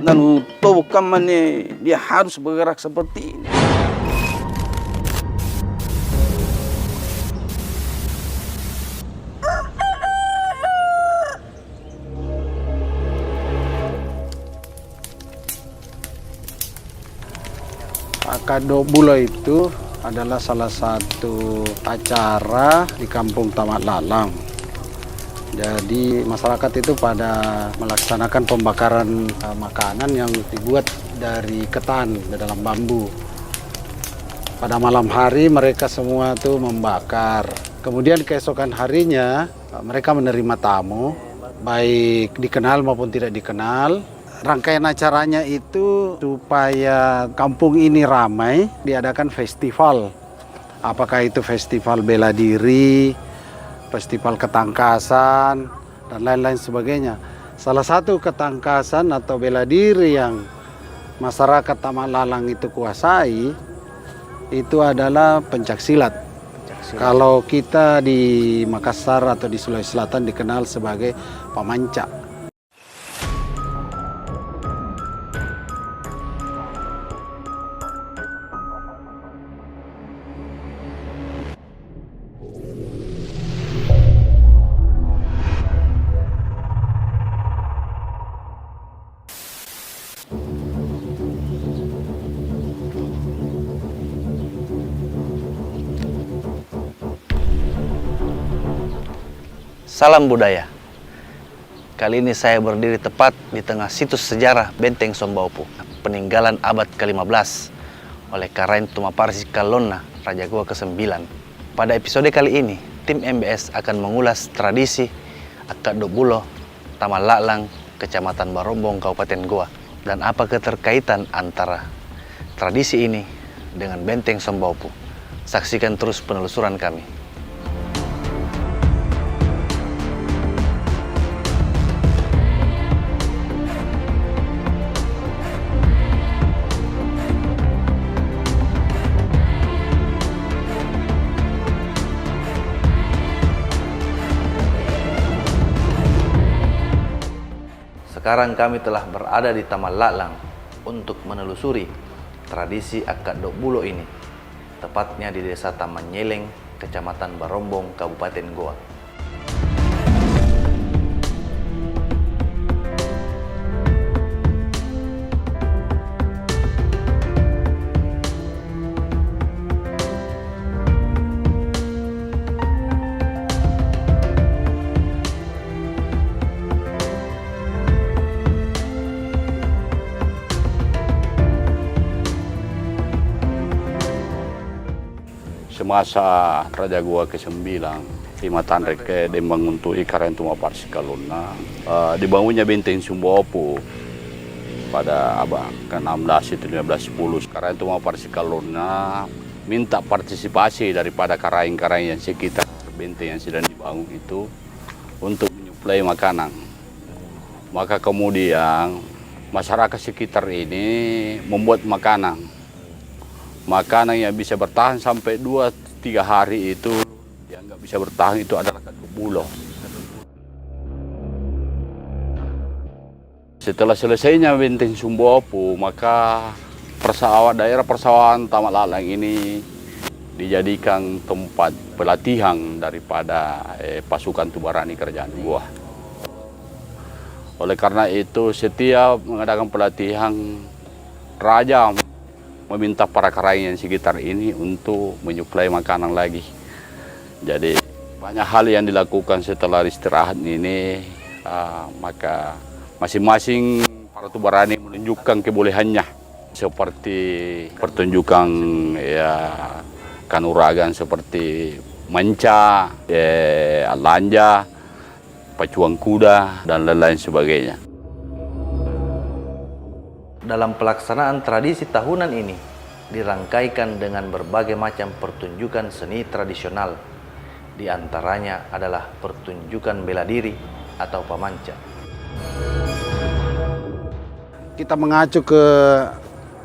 Dan bukan mana dia harus bergerak seperti ini. Akad Bulo itu adalah salah satu acara di Kampung Tamak Lalang. Jadi masyarakat itu pada melaksanakan pembakaran makanan yang dibuat dari ketan di dalam bambu. Pada malam hari mereka semua tuh membakar. Kemudian keesokan harinya mereka menerima tamu, baik dikenal maupun tidak dikenal. Rangkaian acaranya itu supaya kampung ini ramai, diadakan festival. Apakah itu festival bela diri, festival ketangkasan, dan lain-lain sebagainya. Salah satu ketangkasan atau bela diri yang masyarakat Tamak Lalang itu kuasai, itu adalah pencaksilat. Kalau kita di Makassar atau di Sulawesi Selatan dikenal sebagai pamanca. Salam budaya. Kali ini saya berdiri tepat di tengah situs sejarah Benteng Sombaupu, peninggalan abad ke-15 oleh Karain Tumaparsi Kalonna, Raja Goa ke-9. Pada episode kali ini, tim MBS akan mengulas tradisi Akad Bulo, Tamak Lalang, Kecamatan Barombong, Kabupaten Goa, dan apa keterkaitan antara tradisi ini dengan Benteng Sombaupu. Saksikan terus penelusuran kami. Sekarang kami telah berada di Tamak Lalang untuk menelusuri tradisi Akad Bulo ini, tepatnya di Desa Taman Nyeleng, Kecamatan Barombong, Kabupaten Goa. Semasa Raja Goa ke-9, lima tanrek dibangun untuk Karain Tumaparsi Kalonna, dibangunnya Benteng Sombaupu pada abad ke-16 itu 1510. Karain Tumaparsi Kalonna minta partisipasi daripada karain-karain yang sekitar benteng yang sedang dibangun itu untuk menyuplai makanan. Maka kemudian masyarakat sekitar ini membuat makanan yang bisa bertahan sampai 2-3 hari itu, yang nggak bisa bertahan itu adalah Akad Bulo. Setelah selesainya Benteng Sombaupu, maka daerah persawahan Tamak Lalang ini dijadikan tempat pelatihan daripada pasukan Tubarani Kerajaan Goa. Oleh karena itu, setiap mengadakan pelatihan, Raja meminta para karain yang sekitar ini untuk menyuplai makanan lagi. Jadi banyak hal yang dilakukan setelah istirahat ini, maka masing-masing para Tubarani menunjukkan kebolehannya, seperti pertunjukan kanuragan seperti manca, lanja, pacuan kuda, dan lain-lain sebagainya. Dalam pelaksanaan tradisi tahunan ini dirangkaikan dengan berbagai macam pertunjukan seni tradisional. Di antaranya adalah pertunjukan bela diri atau pamanca. Kita mengacu ke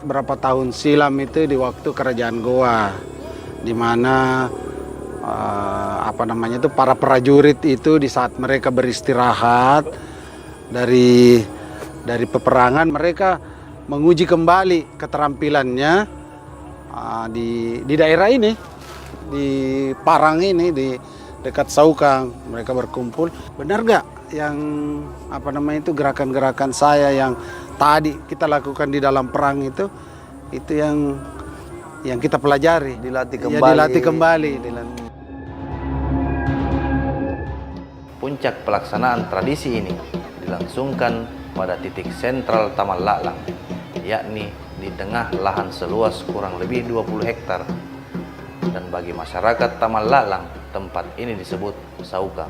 berapa tahun silam itu di waktu Kerajaan Goa, di mana para prajurit itu di saat mereka beristirahat dari dari peperangan mereka menguji kembali keterampilannya di daerah ini, di Parang ini, di dekat Saukang mereka berkumpul. Benar gak yang gerakan-gerakan saya yang tadi kita lakukan di dalam perang itu yang kita pelajari, Dilatih ya, kembali. dilatih kembali. Puncak pelaksanaan tradisi ini dilangsungkan pada titik sentral Taman Laklang, yakni di tengah lahan seluas kurang lebih 20 hektar. Dan bagi masyarakat Taman Laklang, tempat ini disebut Saukang.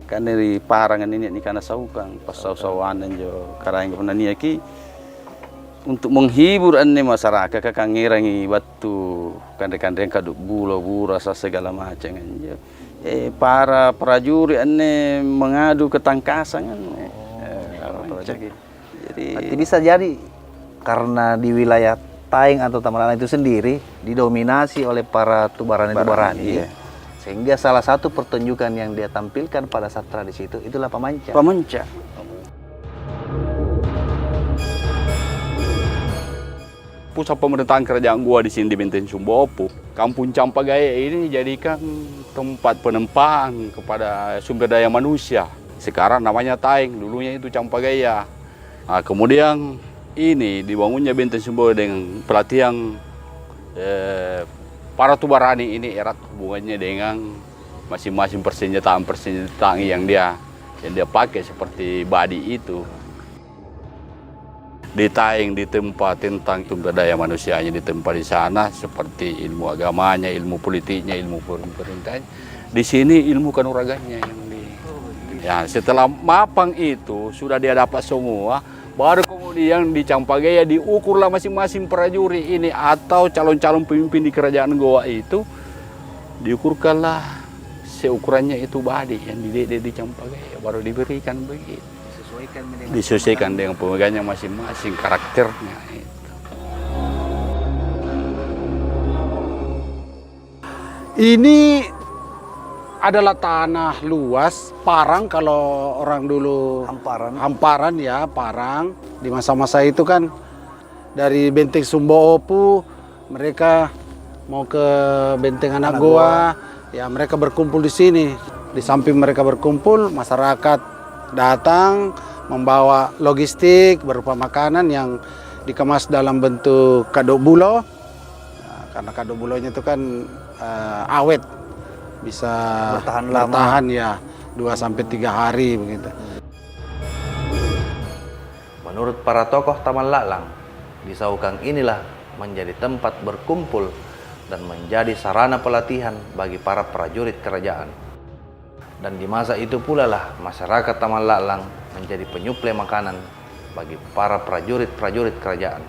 Kan dari Parangan ini karena Saukang, pas sawanan jo karang pernah ki untuk menghibur masyarakat kakang ngirangi batu kandeng-kandeng kaduk bulo rasa segala macam anjo. Para prajurit mengadu ketangkasan kan. Jadi Berarti bisa jadi karena di wilayah Taing atau Taman Laklang itu sendiri didominasi oleh para tubarani-tubarani. iya. Sehingga salah satu pertunjukan yang dia tampilkan pada saat tradisi itu itulah pemanca. Pemanca. Pusat pemerintahan kerajaan gua di sini di Benteng Sumba Opu. Kampung Campagaya ini dijadikan tempat penempaan kepada sumber daya manusia. Sekarang namanya Taing, dulunya itu Campagaya. Nah, kemudian ini dibangunnya Benteng Sumba dengan pelatihan para tubarani ini erat hubungannya dengan masing-masing persenjataan yang dia pakai seperti badi itu. Di Taing ditempa tentang sumber daya manusianya ditempa di sana seperti ilmu agamanya, ilmu politiknya, ilmu pemerintahnya. Di sini ilmu kanuragannya yang ya, setelah mapang itu sudah dia dapat semua, baru kemudian di Campagaya diukurlah masing-masing prajurit ini atau calon-calon pemimpin di kerajaan Goa itu diukurkanlah seukurannya itu badi yang di Campagaya baru diberikan begitu. Disesuaikan dengan pemegangnya masing-masing karakternya itu. Ini adalah tanah luas Parang, kalau orang dulu hamparan ya, Parang. Di masa-masa itu kan dari Benteng Sumba Opu mereka mau ke Benteng Anak Goa, ya mereka berkumpul di sini. Di samping mereka berkumpul, masyarakat datang membawa logistik berupa makanan yang dikemas dalam bentuk kado bulo. Nah, karena kado bulonya itu kan awet, bisa bertahan ya 2-3 hari begitu. Menurut para tokoh Taman Laklang, di Saukang inilah menjadi tempat berkumpul dan menjadi sarana pelatihan bagi para prajurit kerajaan. Dan di masa itu pula lah masyarakat Taman Laklang menjadi penyuplai makanan bagi para prajurit-prajurit kerajaan.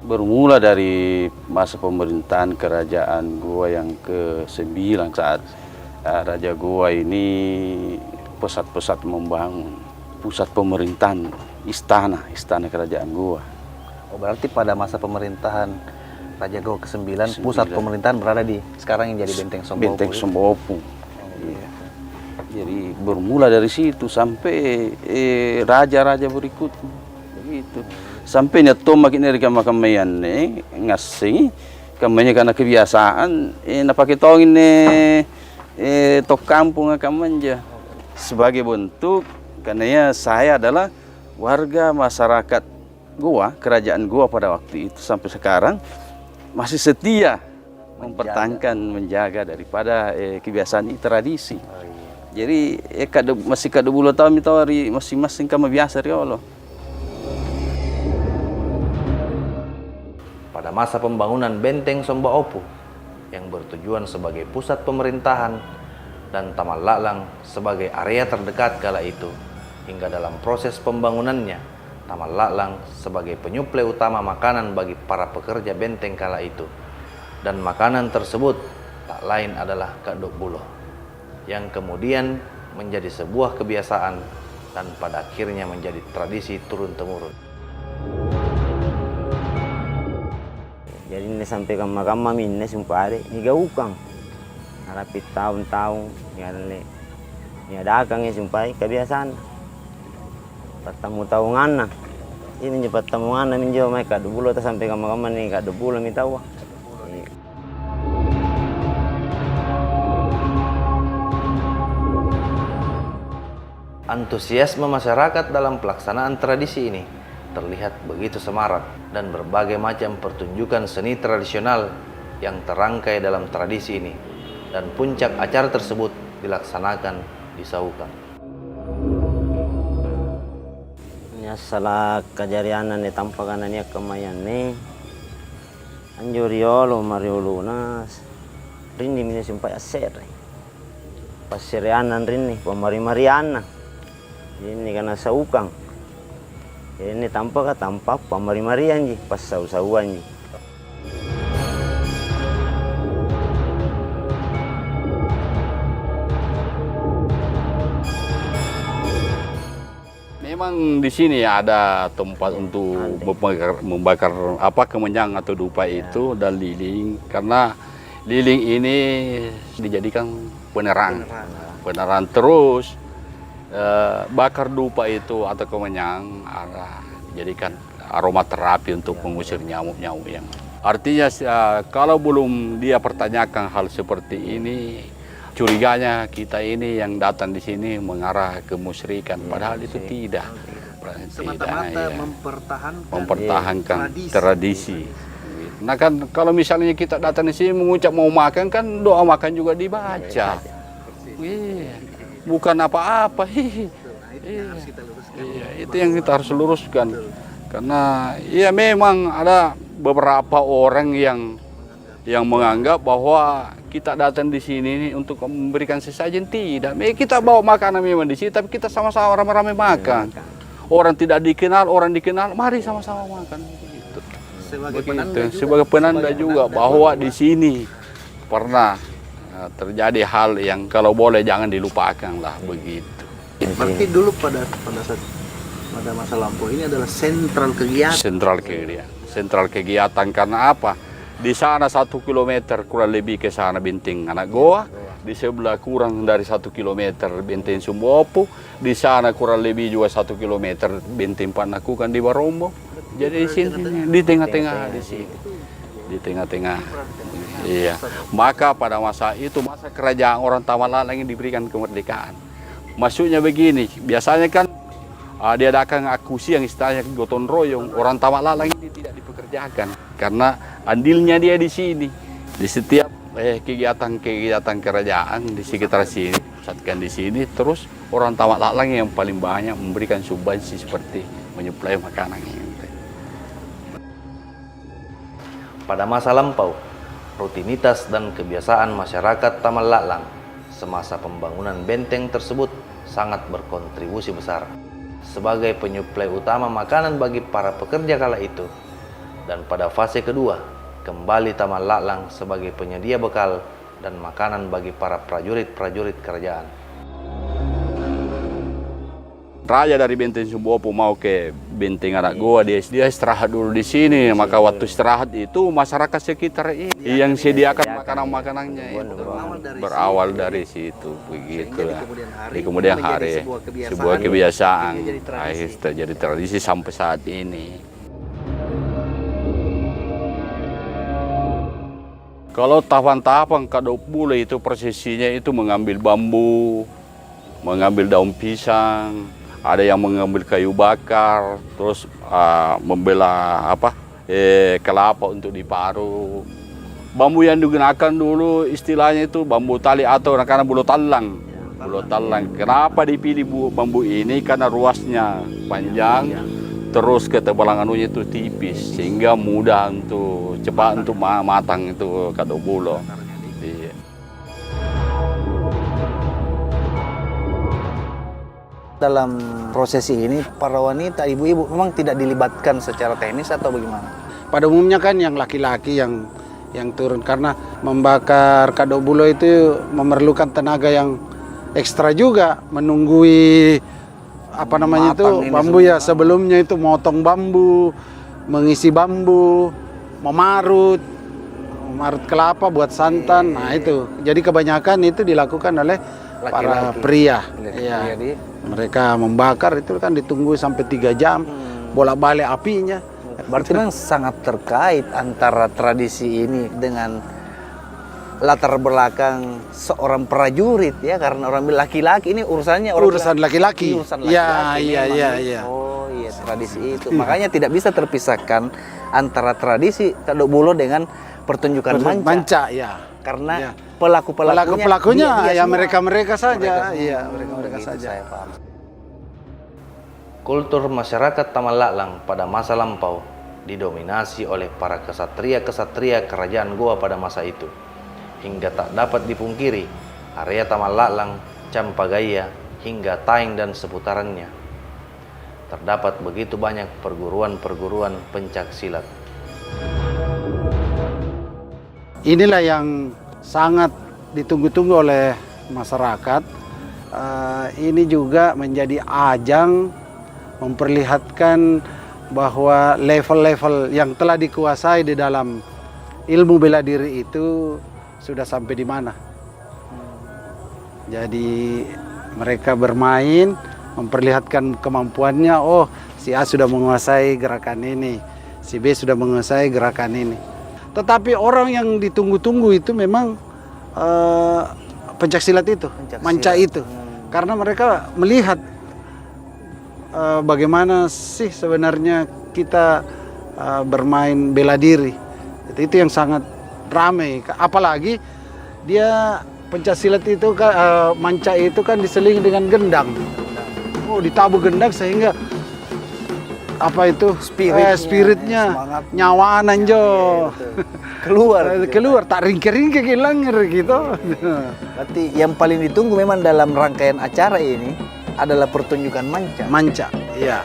Bermula dari masa pemerintahan kerajaan Goa yang ke-9 saat Raja Goa ini pusat membangun pusat pemerintahan istana kerajaan Goa. Oh, berarti pada masa pemerintahan Raja Goa ke-9 pusat pemerintahan berada di sekarang yang jadi Benteng Sumba Opu. Benteng Sumba Opu. Iya. Jadi bermula dari situ sampai raja-raja berikutnya begitu. Sampai nyato makin dari kamakameyan ngasih kamanya karena kebiasaan napake tongin tok kampung kamanja sebagai bentuk karena saya adalah warga masyarakat Goa, kerajaan Goa pada waktu itu sampai sekarang masih setia mempertahankan menjaga daripada kebiasaan ini tradisi. Jadi masih kada bulan tahun itu hari masing-masing kama biasa ya Allah. Pada masa pembangunan Benteng Sumba Opu yang bertujuan sebagai pusat pemerintahan dan Taman Laklang sebagai area terdekat kala itu, hingga dalam proses pembangunannya Taman Laklang sebagai penyuplai utama makanan bagi para pekerja benteng kala itu. Dan makanan tersebut tak lain adalah kado bulo yang kemudian menjadi sebuah kebiasaan dan pada akhirnya menjadi tradisi turun-temurun. Jadi ini sampai kama-kama minne sumpah ni gaukang. Harapit tahun-tahun ni ada akang sumpah kebiasaan. Patamu tahungan na. Ini cepat tamungan na minjo mai kadu bulo ta sampai kama-kama ni kadu bulo mi tahu. Antusiasme masyarakat dalam pelaksanaan tradisi ini terlihat begitu semarak dan berbagai macam pertunjukan seni tradisional yang terangkai dalam tradisi ini dan puncak acara tersebut dilaksanakan di Saukang. Nya salah kajarianan ni tampakan ni kemayan ni anjuriolo mariolunas rini mini sumpah aser pasirianan rini pamari-mariana ini karena Saukang. Ini tampak pamari-marian ji pas sau-sauan ji. Memang di sini ada tempat untuk membakar kemenyan atau dupa itu dan lilin, karena lilin ini dijadikan penerangan terus. Bakar dupa itu atau kemenyan jadikan aromaterapi untuk mengusir nyamuk-nyamuk yang artinya kalau belum dia pertanyakan hal seperti ini, curiganya kita ini yang datang di sini mengarah ke musyrikan, padahal itu tidak. Semata-mata ya. mempertahankan tradisi. Nah kan kalau misalnya kita datang di sini mengucap mau makan, kan doa makan juga dibaca. Bukan apa-apa. Itu yang kita harus luruskan. Karena ya memang ada beberapa orang yang menganggap bahwa kita datang di sini untuk memberikan sesajen. Tidak. Kita bawa makanan memang di sini, tapi kita sama-sama ramai-ramai makan. Orang tidak dikenal, orang dikenal, mari sama-sama makan. Begitu. Sebagai penanda juga bahwa di sini pernah terjadi hal yang kalau boleh jangan dilupakan lah begitu. Berarti dulu pada masa lampau ini adalah sentral kegiatan. Sentral kegiatan karena apa? Di sana 1 kilometer kurang lebih ke sana Benteng Anak Goa, di sebelah kurang dari 1 kilometer Benteng Sumbawa, di sana kurang lebih juga 1 kilometer Benteng Panakukan di Barombo. Jadi di sini di tengah-tengah di sini. Di tengah-tengah. Iya. Maka pada masa itu masa kerajaan orang Tawalalang yang diberikan kemerdekaan. Maksudnya begini, biasanya kan diadakan akusi yang istilahnya gotong royong, orang Tawalalang ini tidak dipekerjakan karena andilnya dia di sini. Di setiap kegiatan-kegiatan kerajaan di sekitar sini, pusatkan di sini, terus orang Tawalalang yang paling banyak memberikan sumbangsi seperti menyuplai makanan ini. Pada masa lampau, rutinitas dan kebiasaan masyarakat Taman Laklang semasa pembangunan benteng tersebut sangat berkontribusi besar sebagai penyuplai utama makanan bagi para pekerja kala itu. Dan pada fase kedua, kembali Taman Laklang sebagai penyedia bekal dan makanan bagi para prajurit-prajurit kerajaan. Raja dari Benteng Sumbawa mau ke Benteng Anak Goa, dia istirahat dulu di sini. Maka waktu istirahat itu masyarakat sekitar ini yang sediakan makanan-makanannya itu berawal dari situ, begitulah. Di kemudian hari sebuah kebiasaan, akhirnya terjadi tradisi sampai saat ini. Kalau tahapan-tahapan Kadok Bule itu prosesinya itu mengambil bambu, mengambil daun pisang, ada yang mengambil kayu bakar, terus membelah kelapa untuk diparut. Bambu yang digunakan dulu istilahnya itu bambu tali atau karena bulu talang. Bulu talang. Kenapa dipilih bambu ini? Karena ruasnya panjang, terus ketebalan anunya itu tipis, sehingga mudah untuk cepat untuk matang itu Kadok Bule. Iya. Dalam prosesi ini, para wanita, ibu-ibu memang tidak dilibatkan secara teknis atau bagaimana? Pada umumnya kan yang laki-laki yang turun, karena membakar Kadok Bule itu memerlukan tenaga yang ekstra juga, menunggui Matang bambu ya, sebelumnya itu motong bambu, mengisi bambu, memarut kelapa buat santan. Nah itu, jadi kebanyakan itu dilakukan oleh para pria. Iya. Mereka membakar itu kan ditunggu sampai 3 jam, bolak-balik apinya. Berarti memang sangat terkait antara tradisi ini dengan latar belakang seorang prajurit ya, karena orang bilang laki-laki ini urusannya Urusan laki-laki. Urusan Iya, laki-laki iya, memang. iya, iya. Oh iya, tradisi itu. Makanya tidak bisa terpisahkan antara tradisi Tadok Bulo dengan pertunjukan manca. Ya. Karena Ya. dia Pelakunya ya semua. mereka Mereka saja. semua. Iya, mereka Gitu, saja. saya paham. Kultur masyarakat Taman Laklang pada masa lampau didominasi oleh para kesatria-kesatria kerajaan Goa pada masa itu. Hingga tak dapat dipungkiri, area Taman Laklang, Campagaya, hingga Taing dan seputarannya terdapat begitu banyak perguruan-perguruan pencak silat. Inilah yang sangat ditunggu-tunggu oleh masyarakat. Ini juga menjadi ajang memperlihatkan bahwa level-level yang telah dikuasai di dalam ilmu bela diri itu sudah sampai di mana. Jadi mereka bermain, memperlihatkan kemampuannya. Oh, si A sudah menguasai gerakan ini, si B sudah menguasai gerakan ini. Tetapi orang yang ditunggu-tunggu itu memang pencaksilat itu, manca itu. Karena mereka melihat bagaimana sih sebenarnya kita bermain bela diri. Itu yang sangat ramai. Apalagi dia pencaksilat itu manca itu kan diselingi dengan gendang. Oh, ditabuh gendang sehingga apa itu spiritnya nyawaan anjo keluar tak ringke-ringke kilangir gitu. Berarti yang paling ditunggu memang dalam rangkaian acara ini adalah pertunjukan manca. Iya.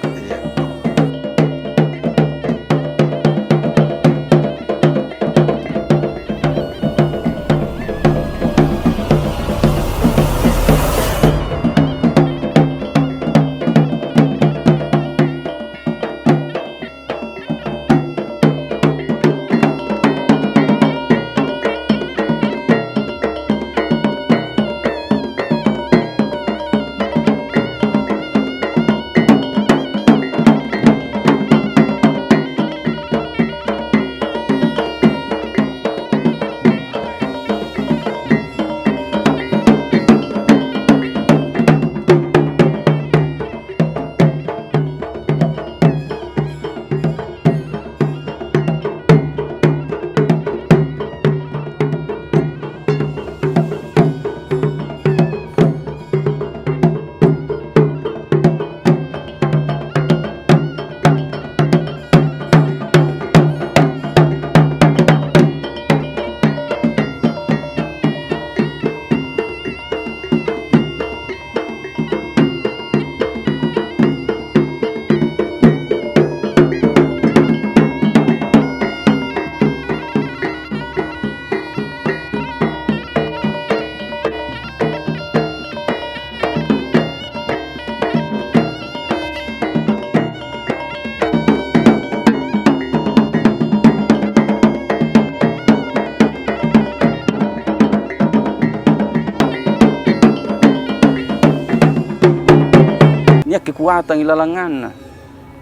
Ini kekuatan ilalangan.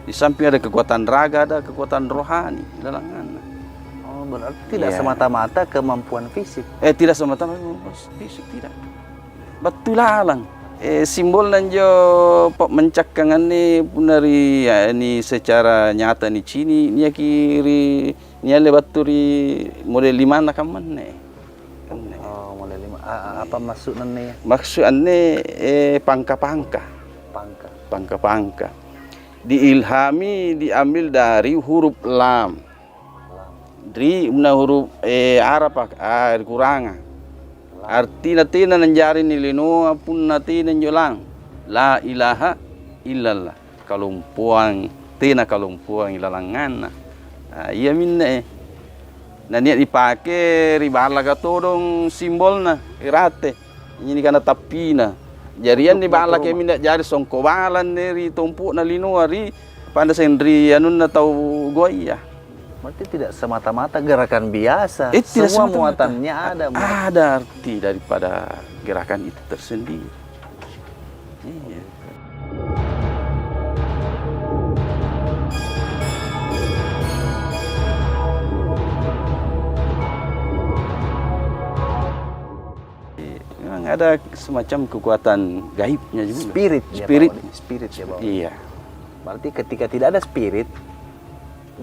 Di samping ada kekuatan raga, ada kekuatan rohani ilalangan. Oh, berarti tidak Iya. semata-mata kemampuan fisik. Tidak semata-mata fisik, tidak. Betul lalang. Simbol dan jo mencakkangan ni punari ya, ini secara nyata ni cini ni kiri ni ale baturi model 5 nak kaman ne. Oh, mulai 5. Apa maksudnya? Maksudnya pangka-pangka. Pangka-pangka. Diilhami diambil dari huruf lam. Dari huruf Arab kurangan. Arti natina nanjari nilino pun natina njolang. La ilaha illallah. Kalumpuang tina kalumpuang ilalangan. Iya minne. Nah niat dipakai ribala katodong simbolna irate. Ini kana tapina. Jarian di bala kami nak jari songkobalan dari tumpuk na lino hari pada sendiri anun na tau goya. Berarti tidak semata-mata gerakan biasa. Tidak Semua semata-mata. muatannya ada. Ada arti daripada gerakan itu tersendiri. Iya. Memang ada semacam kekuatan gaibnya juga. Spirit. Spirit. Spirit ya, Bang. Iya. Berarti ketika tidak ada spirit,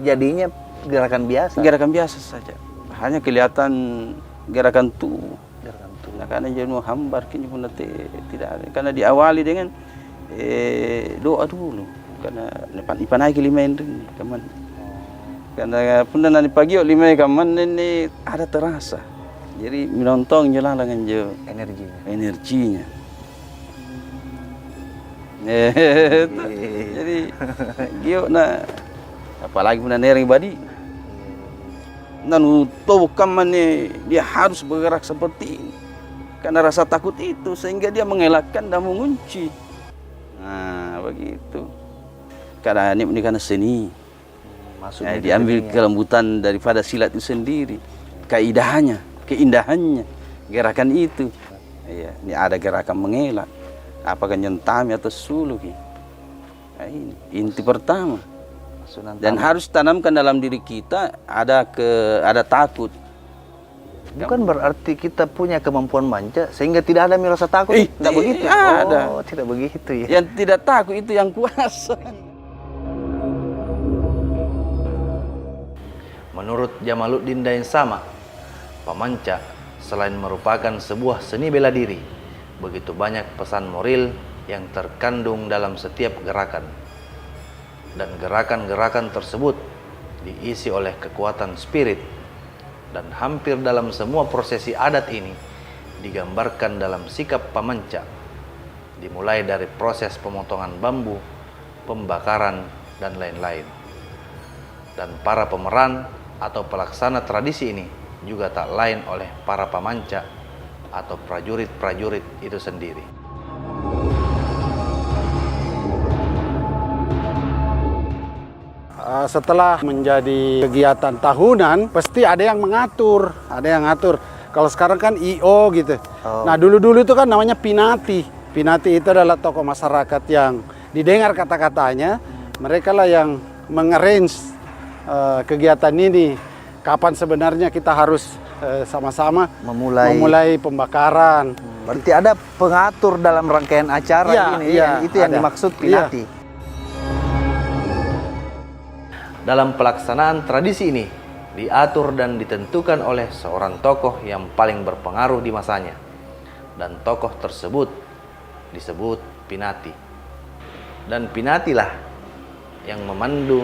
jadinya gerakan biasa. Gerakan biasa saja. Hanya kelihatan gerakan tubuh. Gerakan tubuh. Nah, karena jadi mau hambar kini pun nanti tidak ada. Karena diawali dengan doa dulu. Karena ipan lagi lima ini kaman. Karena pun nanti pagi lima kaman ini ada terasa. Jadi menonton jelas dengan jo energinya. Jadi gio na apalagi pun nering badi. Nanu tahu kaman dia harus bergerak seperti ini. Karena rasa takut itu sehingga dia mengelakkan dan mengunci. Nah, begitu. Karena ini karena seni. Maksudnya Diambil kelembutan daripada silat itu sendiri. Keindahannya, gerakan itu. Iya, ini ada gerakan mengelak. Apakah nyentami atau suluk. Nah, ini inti pertama. Dan harus tanamkan dalam diri kita ada takut. Bukan berarti kita punya kemampuan manca sehingga tidak ada rasa takut. Tidak begitu. Ada. Oh, tidak begitu ya. Yang tidak takut itu yang kuasa. Menurut Jamaluddin Daensama, pemanca selain merupakan sebuah seni bela diri, begitu banyak pesan moral yang terkandung dalam setiap gerakan. Dan gerakan-gerakan tersebut diisi oleh kekuatan spirit. Dan hampir dalam semua prosesi adat ini digambarkan dalam sikap pemanca. Dimulai dari proses pemotongan bambu, pembakaran, dan lain-lain. Dan para pemeran atau pelaksana tradisi ini juga tak lain oleh para pemanca atau prajurit-prajurit itu sendiri. Setelah menjadi kegiatan tahunan, pasti ada yang mengatur, Kalau sekarang kan IO gitu. Nah dulu-dulu itu kan namanya Pinati. Pinati itu adalah tokoh masyarakat yang didengar kata-katanya. Mereka lah yang mengarrange kegiatan ini. Kapan sebenarnya kita harus sama-sama memulai pembakaran. Berarti ada pengatur dalam rangkaian acara ini. Itu yang dimaksud Pinati. Dalam pelaksanaan tradisi ini diatur dan ditentukan oleh seorang tokoh yang paling berpengaruh di masanya. Dan tokoh tersebut disebut Pinati. Dan Pinatilah yang memandu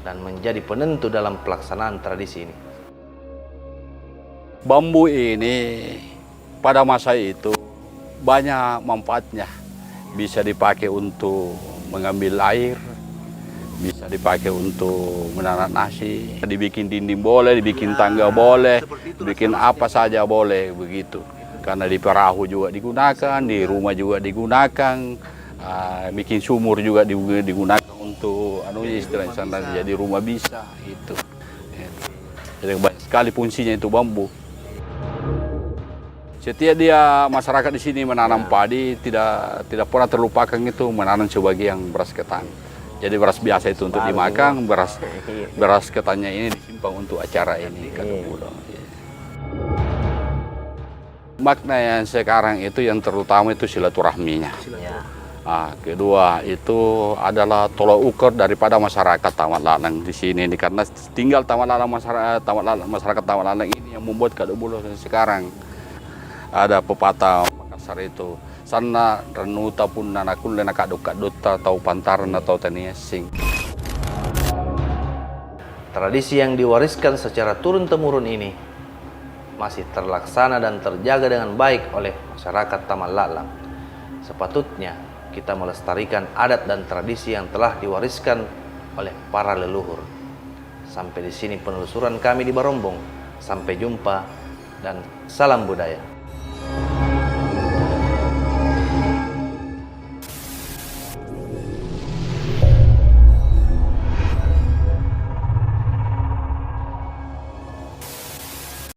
dan menjadi penentu dalam pelaksanaan tradisi ini. Bambu ini pada masa itu banyak manfaatnya. Bisa dipakai untuk mengambil air, bisa dipakai untuk menanam nasi, dibikin dinding boleh, dibikin tangga boleh, dibikin apa saja boleh begitu. Karena di perahu juga digunakan, di rumah juga digunakan, bikin sumur juga digunakan untuk istilahnya jadi rumah bisa itu. Jadi banyak sekali fungsinya itu bambu. Setiap dia masyarakat di sini menanam padi tidak pernah terlupakan itu menanam sebagian beras ketan. Jadi beras biasa itu untuk dimakan, beras ketannya ini disimpan untuk acara ini. Makna yang sekarang itu yang terutama itu silaturahminya. Kedua itu adalah tolak ukur daripada masyarakat Taman Lalang di sini ini karena tinggal masyarakat Taman Lalang ini yang membuat Kadubulu sekarang. Ada pepatah Makassar itu sana renuta pun nanakun lena kaduk-kaduta atau pantaran atau taniasing. Tradisi yang diwariskan secara turun-temurun ini masih terlaksana dan terjaga dengan baik oleh masyarakat Taman Lalang. Sepatutnya kita melestarikan adat dan tradisi yang telah diwariskan oleh para leluhur. Sampai di sini penelusuran kami di Barombong. Sampai jumpa dan salam budaya.